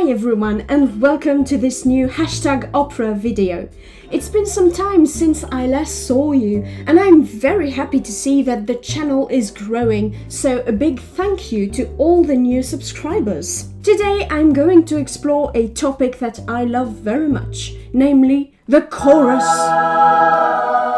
Hi everyone and welcome to this new #Opera video. It's been some time since I last saw you and I'm very happy to see that the channel is growing, so a big thank you to all the new subscribers. Today I'm going to explore a topic that I love very much, namely the chorus.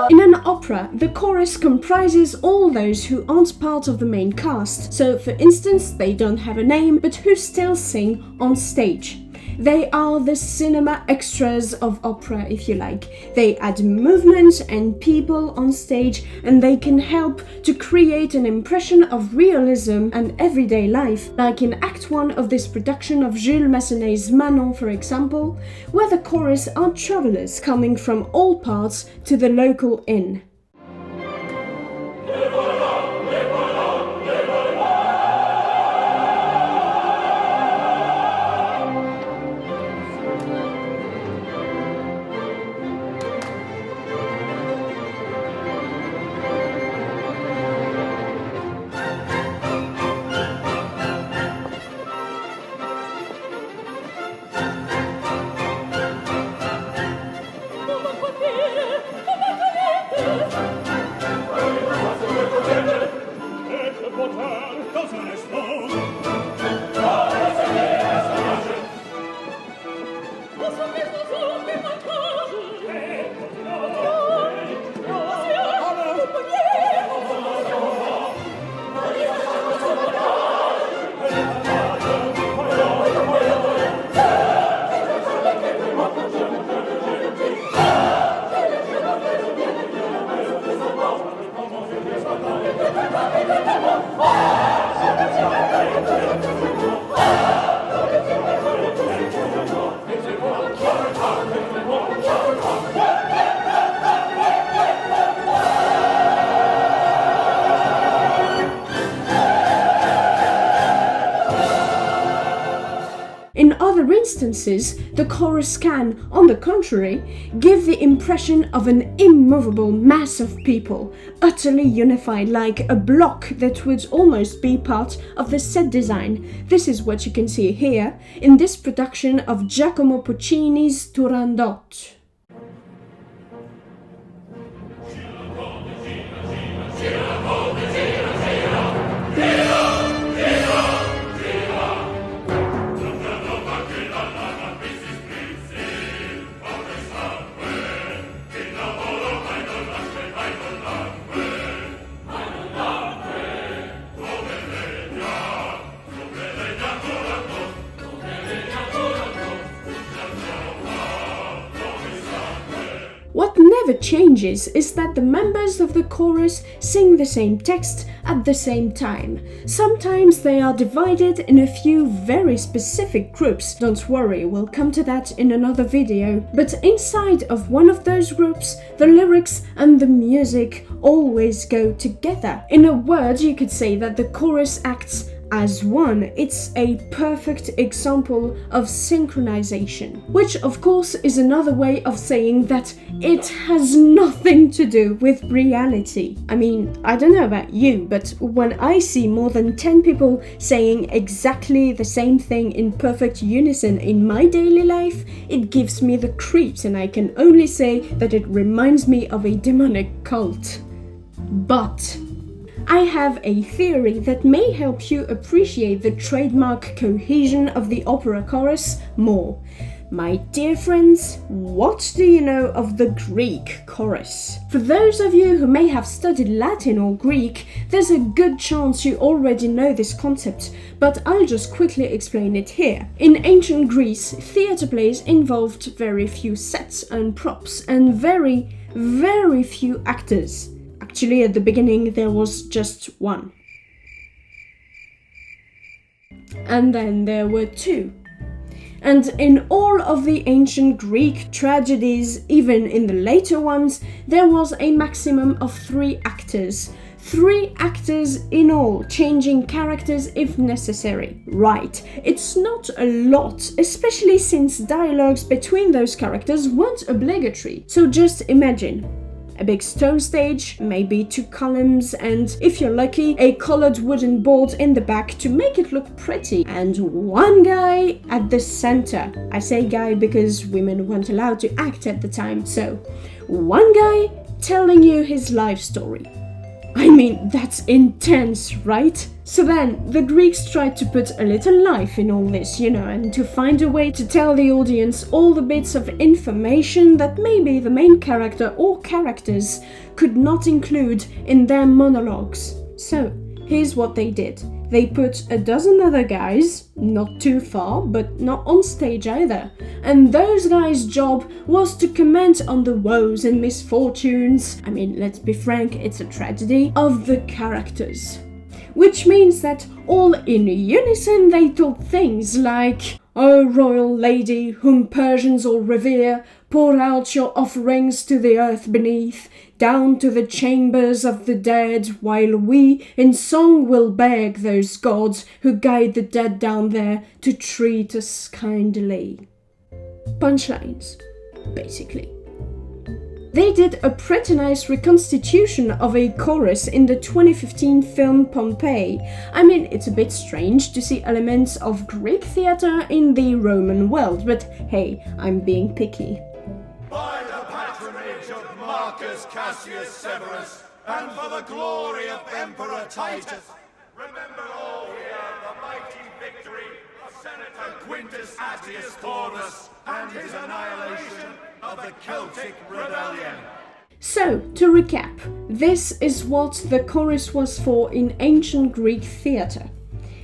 In an opera, the chorus comprises all those who aren't part of the main cast, so for instance they don't have a name but who still sing on stage. They are the cinema extras of opera, if you like. They add movement and people on stage, and they can help to create an impression of realism and everyday life, like in Act 1 of this production of Jules Massenet's Manon, for example, where the chorus are travelers coming from all parts to the local inn. In other instances, the chorus can, on the contrary, give the impression of an immovable mass of people, utterly unified like a block that would almost be part of the set design. This is what you can see here in this production of Giacomo Puccini's Turandot. What never changes is that the members of the chorus sing the same text at the same time. Sometimes they are divided in a few very specific groups. Don't worry, we'll come to that in another video. But inside of one of those groups, the lyrics and the music always go together. In a word, you could say that the chorus acts as one. It's a perfect example of synchronization, which of course is another way of saying that it has nothing to do with reality. I mean, I don't know about you, but when I see more than 10 people saying exactly the same thing in perfect unison in my daily life, it gives me the creeps, and I can only say that it reminds me of a demonic cult. But I have a theory that may help you appreciate the trademark cohesion of the opera chorus more. My dear friends, what do you know of the Greek chorus? For those of you who may have studied Latin or Greek, there's a good chance you already know this concept, but I'll just quickly explain it here. In ancient Greece, theatre plays involved very few sets and props and very few actors. Actually, at the beginning there was just one. And then there were two. And in all of the ancient Greek tragedies, even in the later ones, there was a maximum of 3 actors. 3 actors in all, changing characters if necessary. Right, it's not a lot, especially since dialogues between those characters weren't obligatory. So just imagine A big stone stage, maybe 2 columns, and if you're lucky, a colored wooden board in the back to make it look pretty, and one guy at the center. I say guy because women weren't allowed to act at the time, so one guy telling you his life story. I mean, that's intense, right? So then, the Greeks tried to put a little life in all this, and to find a way to tell the audience all the bits of information that maybe the main character or characters could not include in their monologues. So, here's what they did. They put a dozen other guys, not too far, but not on stage either. And those guys' job was to comment on the woes and misfortunes, I mean, let's be frank, it's a tragedy, of the characters. Which means that all in unison they told things like, "O royal lady, whom Persians all revere, pour out your offerings to the earth beneath, down to the chambers of the dead, while we in song will beg those gods who guide the dead down there to treat us kindly." Punchlines, basically. They did a pretty nice reconstitution of a chorus in the 2015 film Pompeii. I mean, it's a bit strange to see elements of Greek theatre in the Roman world, but hey, I'm being picky. By the patronage of Marcus Cassius Severus, and for the glory of Emperor Titus, remember all here the mighty victory of Senator Quintus Attius Corvus and his annihilation of the Celtic rebellion. So, to recap, this is what the chorus was for in ancient Greek theatre.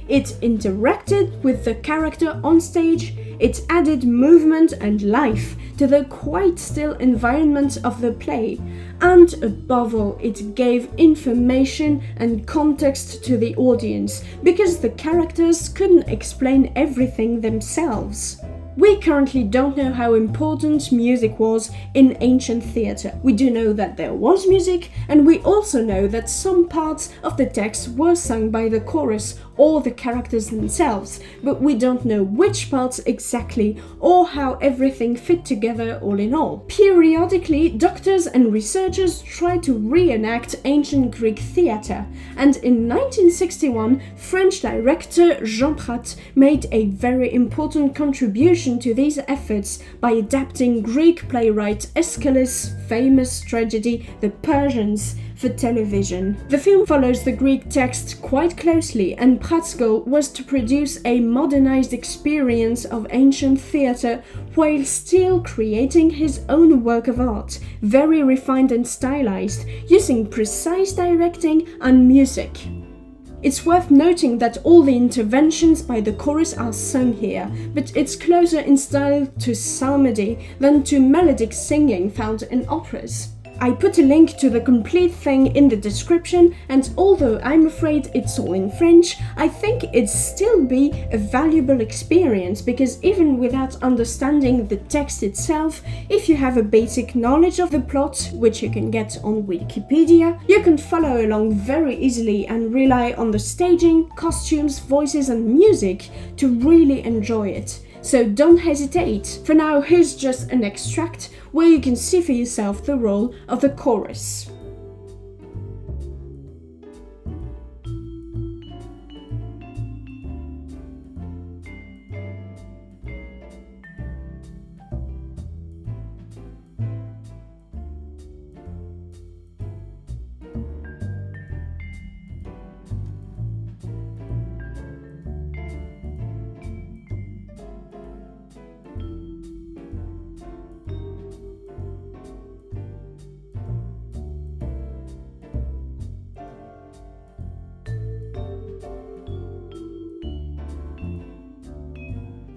It interacted with the character on stage, it added movement and life to the quite still environment of the play, and above all, it gave information and context to the audience, because the characters couldn't explain everything themselves. We currently don't know how important music was in ancient theatre. We do know that there was music, and we also know that some parts of the text were sung by the chorus or the characters themselves, but we don't know which parts exactly or how everything fit together all in all. Periodically, doctors and researchers try to reenact ancient Greek theatre, and in 1961, French director Jean Prat made a very important contribution to these efforts by adapting Greek playwright Aeschylus' famous tragedy The Persians for television. The film follows the Greek text quite closely, and Prat's goal was to produce a modernized experience of ancient theatre while still creating his own work of art, very refined and stylized, using precise directing and music. It's worth noting that all the interventions by the chorus are sung here, but it's closer in style to psalmody than to melodic singing found in operas. I put a link to the complete thing in the description, and although I'm afraid it's all in French, I think it'd still be a valuable experience, because even without understanding the text itself, if you have a basic knowledge of the plot, which you can get on Wikipedia, you can follow along very easily and rely on the staging, costumes, voices and music to really enjoy it. So don't hesitate. For now, here's just an extract where you can see for yourself the role of the chorus.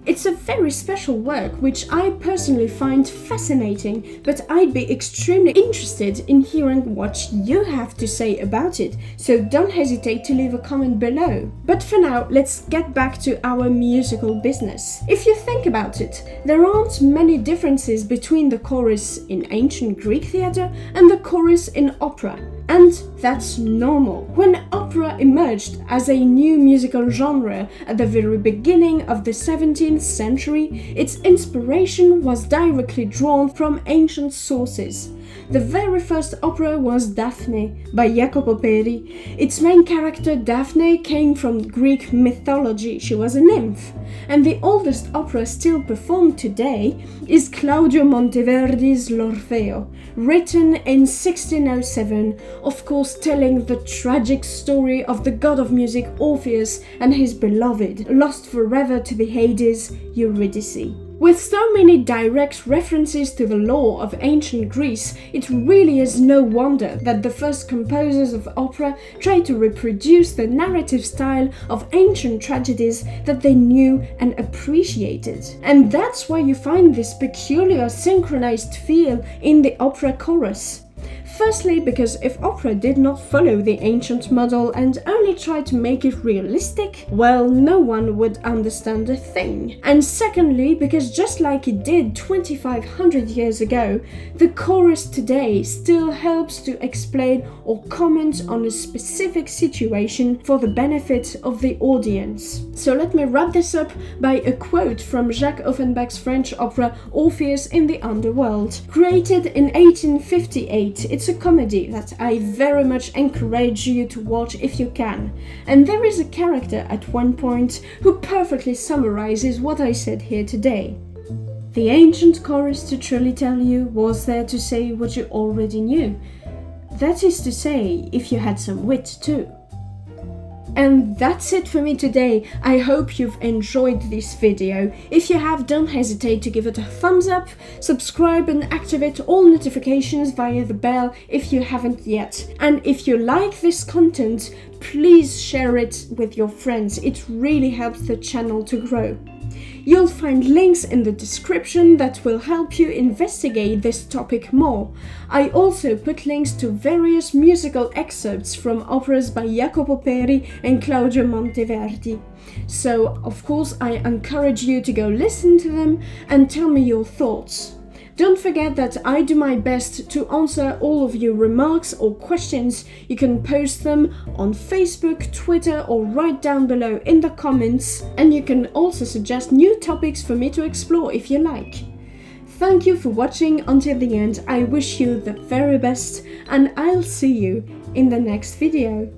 It's a very special work which I personally find fascinating, but I'd be extremely interested in hearing what you have to say about it, so don't hesitate to leave a comment below. But for now, let's get back to our musical business. If you think about it, there aren't many differences between the chorus in ancient Greek theatre and the chorus in opera. And that's normal. When opera emerged as a new musical genre at the very beginning of the 17th century, its inspiration was directly drawn from ancient sources. The very first opera was Daphne by Jacopo Peri. Its main character, Daphne, came from Greek mythology. She was a nymph. And the oldest opera still performed today is Claudio Monteverdi's L'Orfeo, written in 1607, of course telling the tragic story of the god of music Orpheus and his beloved, lost forever to the Hades, Eurydice. With so many direct references to the lore of ancient Greece, it really is no wonder that the first composers of opera tried to reproduce the narrative style of ancient tragedies that they knew and appreciated. And that's why you find this peculiar synchronized feel in the opera chorus. Firstly, because if opera did not follow the ancient model and only tried to make it realistic, well, no one would understand a thing. And secondly, because just like it did 2500 years ago, the chorus today still helps to explain or comment on a specific situation for the benefit of the audience. So let me wrap this up by a quote from Jacques Offenbach's French opera Orpheus in the Underworld. Created in 1858, it's a comedy that I very much encourage you to watch if you can. And there is a character at one point who perfectly summarizes what I said here today. The ancient chorus, to truly tell you, was there to say what you already knew. That is to say, if you had some wit too. And that's it for me today. I hope you've enjoyed this video. If you have, don't hesitate to give it a thumbs up, subscribe and activate all notifications via the bell if you haven't yet. And if you like this content, please share it with your friends. It really helps the channel to grow. You'll find links in the description that will help you investigate this topic more. I also put links to various musical excerpts from operas by Jacopo Peri and Claudio Monteverdi. So, of course, I encourage you to go listen to them and tell me your thoughts. Don't forget that I do my best to answer all of your remarks or questions. You can post them on Facebook, Twitter, or right down below in the comments. And you can also suggest new topics for me to explore if you like. Thank you for watching until the end. I wish you the very best, and I'll see you in the next video.